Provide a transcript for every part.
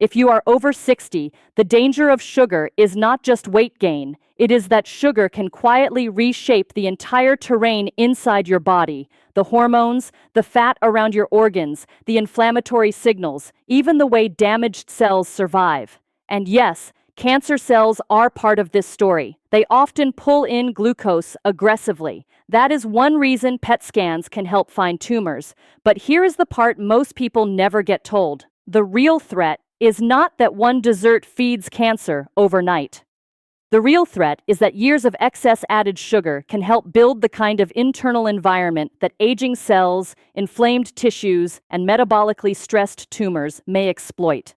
If you are over 60, the danger of sugar is not just weight gain, it is that sugar can quietly reshape the entire terrain inside your body. The hormones, the fat around your organs, the inflammatory signals, even the way damaged cells survive. And yes, cancer cells are part of this story. They often pull in glucose aggressively. That is one reason PET scans can help find tumors. But here is the part most people never get told. The real threat is not that one dessert feeds cancer overnight. The real threat is that years of excess added sugar can help build the kind of internal environment that aging cells, inflamed tissues, and metabolically stressed tumors may exploit.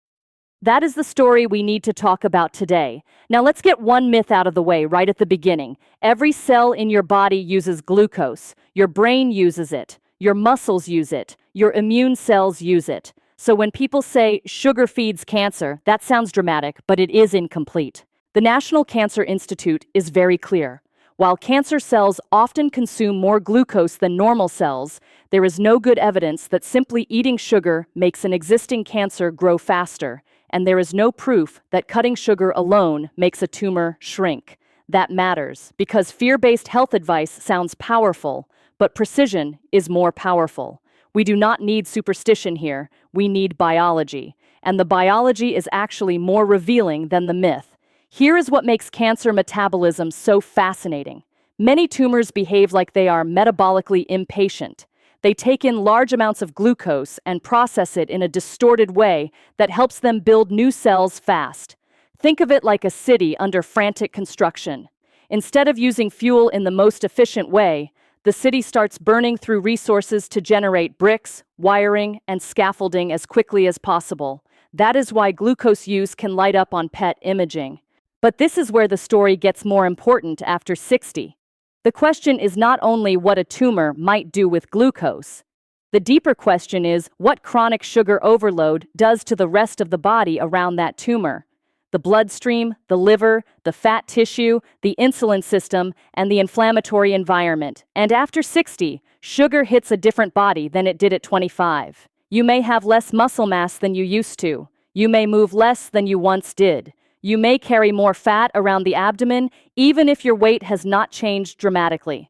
That is the story we need to talk about today. Now let's get one myth out of the way right at the beginning. Every cell in your body uses glucose. Your brain uses it. Your muscles use it. Your immune cells use it. So when people say sugar feeds cancer, that sounds dramatic, but it is incomplete. The National Cancer Institute is very clear. While cancer cells often consume more glucose than normal cells, there is no good evidence that simply eating sugar makes an existing cancer grow faster, and there is no proof that cutting sugar alone makes a tumor shrink. That matters, because fear-based health advice sounds powerful, but precision is more powerful. We do not need superstition here, we need biology. And the biology is actually more revealing than the myth. Here is what makes cancer metabolism so fascinating. Many tumors behave like they are metabolically impatient. They take in large amounts of glucose and process it in a distorted way that helps them build new cells fast. Think of it like a city under frantic construction. Instead of using fuel in the most efficient way, the city starts burning through resources to generate bricks, wiring, and scaffolding as quickly as possible. That is why glucose use can light up on PET imaging. But this is where the story gets more important after 60. The question is not only what a tumor might do with glucose. The deeper question is what chronic sugar overload does to the rest of the body around that tumor. The bloodstream, the liver, the fat tissue, the insulin system, and the inflammatory environment. And after 60, sugar hits a different body than it did at 25. You may have less muscle mass than you used to. You may move less than you once did. You may carry more fat around the abdomen, even if your weight has not changed dramatically.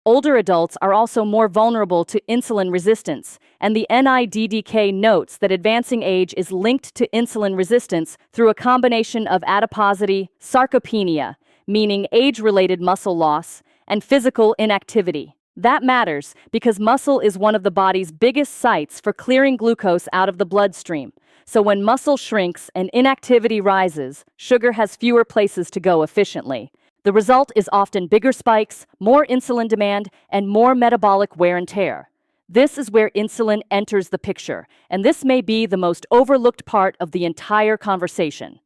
Older adults are also more vulnerable to insulin resistance, and the NIDDK notes that advancing age is linked to insulin resistance through a combination of adiposity, sarcopenia, meaning age-related muscle loss, and physical inactivity. That matters because muscle is one of the body's biggest sites for clearing glucose out of the bloodstream. So when muscle shrinks and inactivity rises, sugar has fewer places to go efficiently. The result is often bigger spikes, more insulin demand, and more metabolic wear and tear. This is where insulin enters the picture, and this may be the most overlooked part of the entire conversation.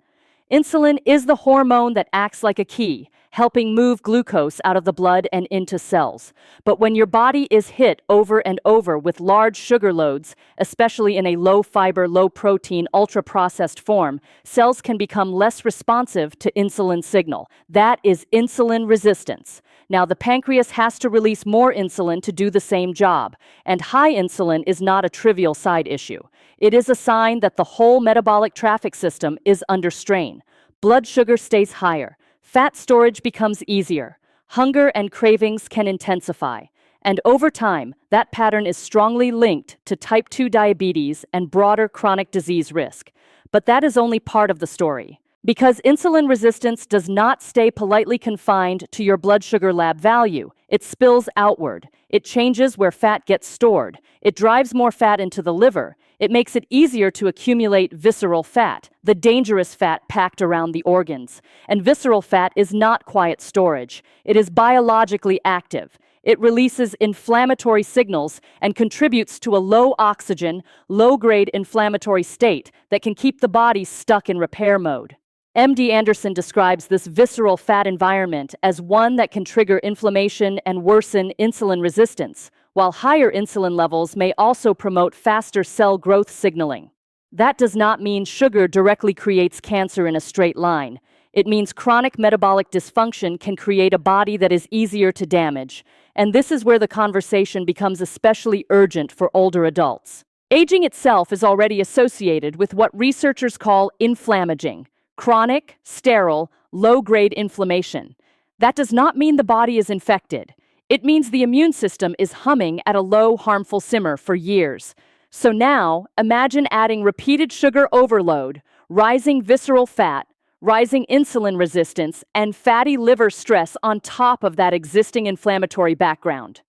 Insulin is the hormone that acts like a key, helping move glucose out of the blood and into cells. But when your body is hit over and over with large sugar loads, especially in a low-fiber, low-protein, ultra-processed form, cells can become less responsive to insulin signal. That is insulin resistance. Now, the pancreas has to release more insulin to do the same job, and high insulin is not a trivial side issue. It is a sign that the whole metabolic traffic system is under strain. Blood sugar stays higher. Fat storage becomes easier. Hunger and cravings can intensify. And over time, that pattern is strongly linked to type 2 diabetes and broader chronic disease risk. But that is only part of the story. Because insulin resistance does not stay politely confined to your blood sugar lab value. It spills outward. It changes where fat gets stored. It drives more fat into the liver. It makes it easier to accumulate visceral fat, the dangerous fat packed around the organs. And visceral fat is not quiet storage. It is biologically active. It releases inflammatory signals and contributes to a low oxygen, low-grade inflammatory state that can keep the body stuck in repair mode. MD Anderson describes this visceral fat environment as one that can trigger inflammation and worsen insulin resistance, while higher insulin levels may also promote faster cell growth signaling. That does not mean sugar directly creates cancer in a straight line. It means chronic metabolic dysfunction can create a body that is easier to damage. And this is where the conversation becomes especially urgent for older adults. Aging itself is already associated with what researchers call inflammaging, chronic, sterile, low-grade inflammation. That does not mean the body is infected. It means the immune system is humming at a low, harmful simmer for years. So now, imagine adding repeated sugar overload, rising visceral fat, rising insulin resistance, and fatty liver stress on top of that existing inflammatory background.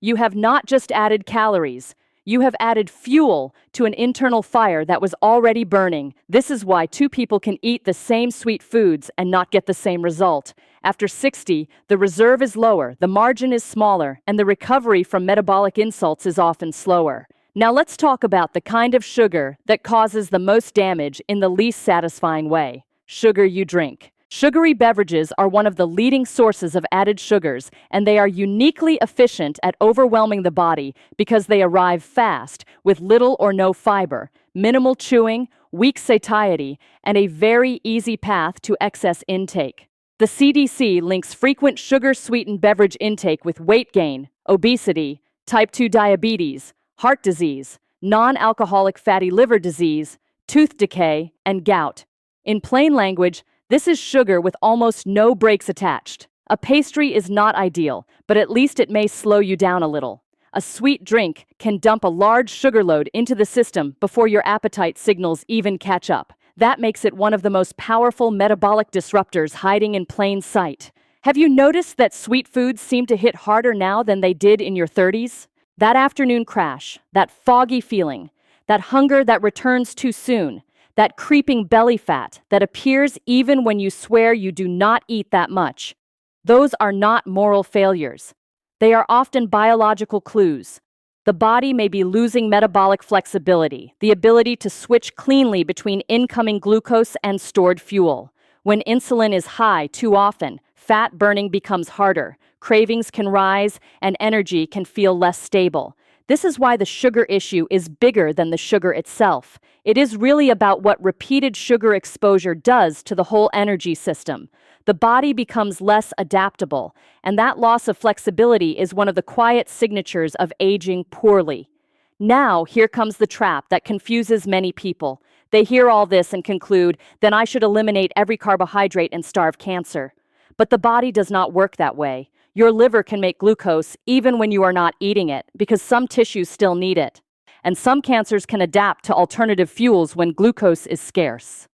You have not just added calories, you have added fuel to an internal fire that was already burning. This is why two people can eat the same sweet foods and not get the same result. After 60, the reserve is lower, the margin is smaller, and the recovery from metabolic insults is often slower. Now let's talk about the kind of sugar that causes the most damage in the least satisfying way: sugar you drink. Sugary beverages are one of the leading sources of added sugars, and they are uniquely efficient at overwhelming the body because they arrive fast, with little or no fiber, minimal chewing, weak satiety, and a very easy path to excess intake. The CDC links frequent sugar-sweetened beverage intake with weight gain, obesity, type 2 diabetes, heart disease, non-alcoholic fatty liver disease, tooth decay, and gout. In plain language, this is sugar with almost no brakes attached. A pastry is not ideal, but at least it may slow you down a little. A sweet drink can dump a large sugar load into the system before your appetite signals even catch up. That makes it one of the most powerful metabolic disruptors hiding in plain sight. Have you noticed that sweet foods seem to hit harder now than they did in your 30s? That afternoon crash, that foggy feeling, that hunger that returns too soon, that creeping belly fat that appears even when you swear you do not eat that much. Those are not moral failures. They are often biological clues. The body may be losing metabolic flexibility, the ability to switch cleanly between incoming glucose and stored fuel. When insulin is high too often, fat burning becomes harder, cravings can rise, and energy can feel less stable. This is why the sugar issue is bigger than the sugar itself. It is really about what repeated sugar exposure does to the whole energy system. The body becomes less adaptable, and that loss of flexibility is one of the quiet signatures of aging poorly. Now, here comes the trap that confuses many people. They hear all this and conclude, then I should eliminate every carbohydrate and starve cancer. But the body does not work that way. Your liver can make glucose even when you are not eating it, because some tissues still need it. And some cancers can adapt to alternative fuels when glucose is scarce.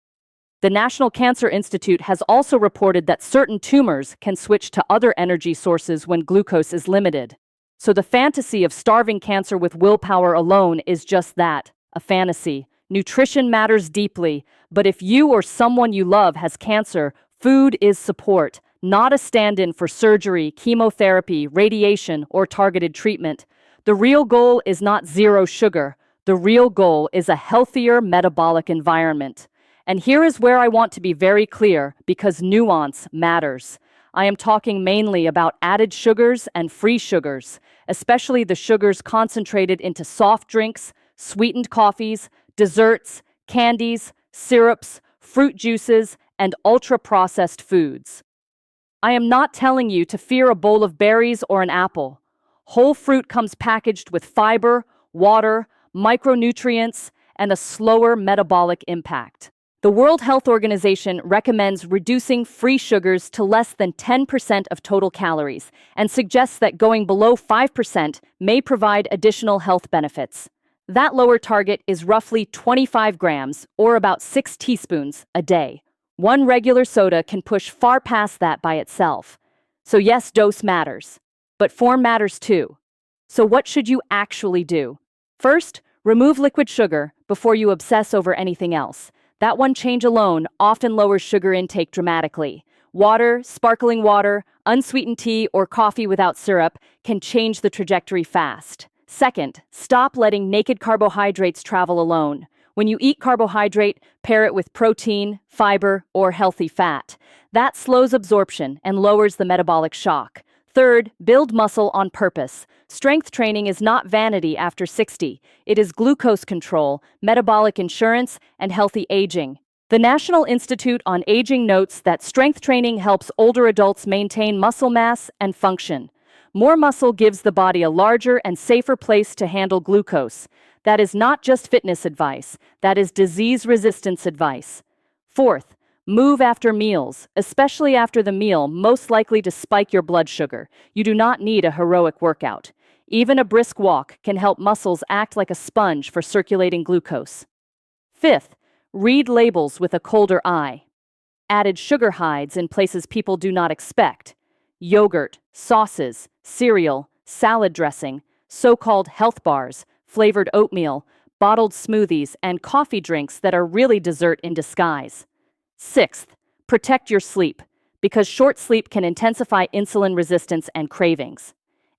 The National Cancer Institute has also reported that certain tumors can switch to other energy sources when glucose is limited. So the fantasy of starving cancer with willpower alone is just that, a fantasy. Nutrition matters deeply, but if you or someone you love has cancer, food is support, not a stand-in for surgery, chemotherapy, radiation, or targeted treatment. The real goal is not zero sugar. The real goal is a healthier metabolic environment. And here is where I want to be very clear, because nuance matters. I am talking mainly about added sugars and free sugars, especially the sugars concentrated into soft drinks, sweetened coffees, desserts, candies, syrups, fruit juices, and ultra-processed foods. I am not telling you to fear a bowl of berries or an apple. Whole fruit comes packaged with fiber, water, micronutrients, and a slower metabolic impact. The World Health Organization recommends reducing free sugars to less than 10% of total calories and suggests that going below 5% may provide additional health benefits. That lower target is roughly 25 grams, or about 6 teaspoons, a day. One regular soda can push far past that by itself. So yes, dose matters, but form matters too. So what should you actually do? First, remove liquid sugar before you obsess over anything else. That one change alone often lowers sugar intake dramatically. Water, sparkling water, unsweetened tea, or coffee without syrup can change the trajectory fast. Second, stop letting naked carbohydrates travel alone. When you eat carbohydrate, pair it with protein, fiber, or healthy fat. That slows absorption and lowers the metabolic shock. Third, build muscle on purpose. Strength training is not vanity after 60. It is glucose control, metabolic insurance, and healthy aging. The National Institute on Aging notes that strength training helps older adults maintain muscle mass and function. More muscle gives the body a larger and safer place to handle glucose. That is not just fitness advice, that is disease resistance advice. Fourth, move after meals, especially after the meal most likely to spike your blood sugar. You do not need a heroic workout. Even a brisk walk can help muscles act like a sponge for circulating glucose. Fifth, read labels with a colder eye. Added sugar hides in places people do not expect. Yogurt, sauces, cereal, salad dressing, so-called health bars, flavored oatmeal, bottled smoothies, and coffee drinks that are really dessert in disguise. Sixth, protect your sleep, because short sleep can intensify insulin resistance and cravings.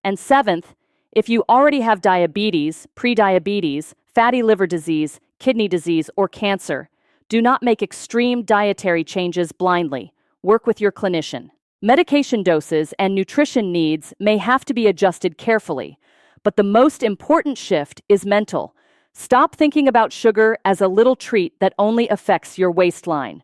And seventh, if you already have diabetes, prediabetes, fatty liver disease, kidney disease, or cancer, do not make extreme dietary changes blindly. Work with your clinician. Medication doses and nutrition needs may have to be adjusted carefully, but the most important shift is mental. Stop thinking about sugar as a little treat that only affects your waistline.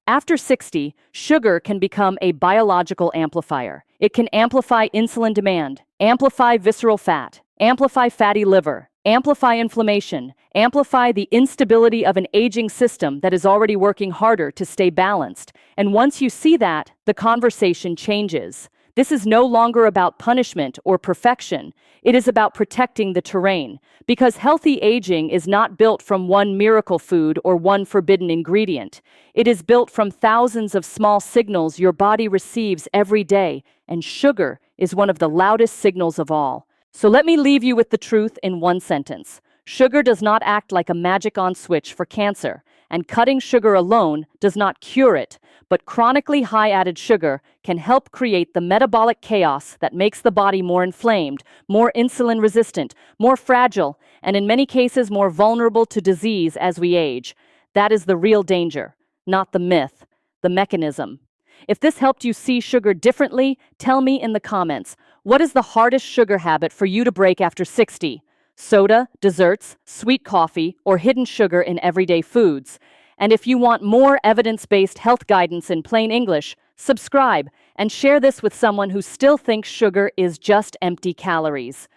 After 60, sugar can become a biological amplifier. It can amplify insulin demand, amplify visceral fat, amplify fatty liver, amplify inflammation, amplify the instability of an aging system that is already working harder to stay balanced. And once you see that, the conversation changes. This is no longer about punishment or perfection. It is about protecting the terrain, because healthy aging is not built from one miracle food or one forbidden ingredient. It is built from thousands of small signals your body receives every day, and sugar is one of the loudest signals of all. So let me leave you with the truth in one sentence. Sugar does not act like a magic on switch for cancer, and cutting sugar alone does not cure it, but chronically high added sugar can help create the metabolic chaos that makes the body more inflamed, more insulin resistant, more fragile, and in many cases more vulnerable to disease as we age. That is the real danger, not the myth, the mechanism. If this helped you see sugar differently, tell me in the comments. What is the hardest sugar habit for you to break after 60? Soda, desserts, sweet coffee, or hidden sugar in everyday foods? And if you want more evidence-based health guidance in plain English, subscribe and share this with someone who still thinks sugar is just empty calories.